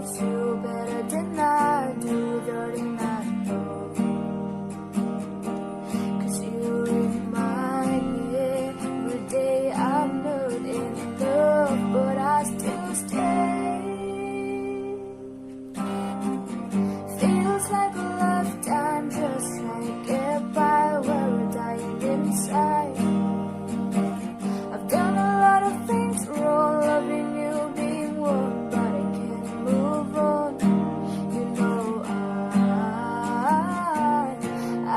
loves you better than I do, dirty I know. 'Cause you remind me every day I'm not in love, but I still stay. Feels like a lifetime just can't get by, we're dying inside. I've done a lot of things wrong, loving you, being one, but I can't move on. You know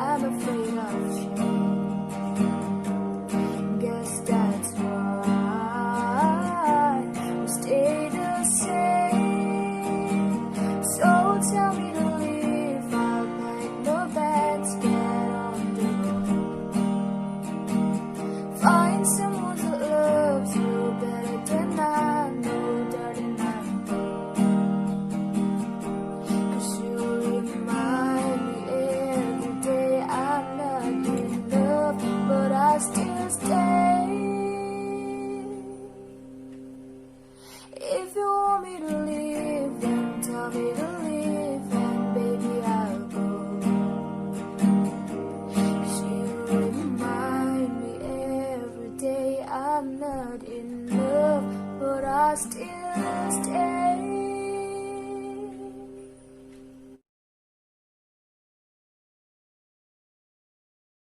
I'm afraid of change. Guess that's why we stay the same. So tell me to leave, I'll pack my bags, get on the road. Find someone that loves you better than I know, darling, I know. 'Cause you remind me every day I'm not in love, but I still stay. If you want me to leave, then tell me to leave, and baby I'll go. 'Cause you remind me every day I'm not in love, but I still stay.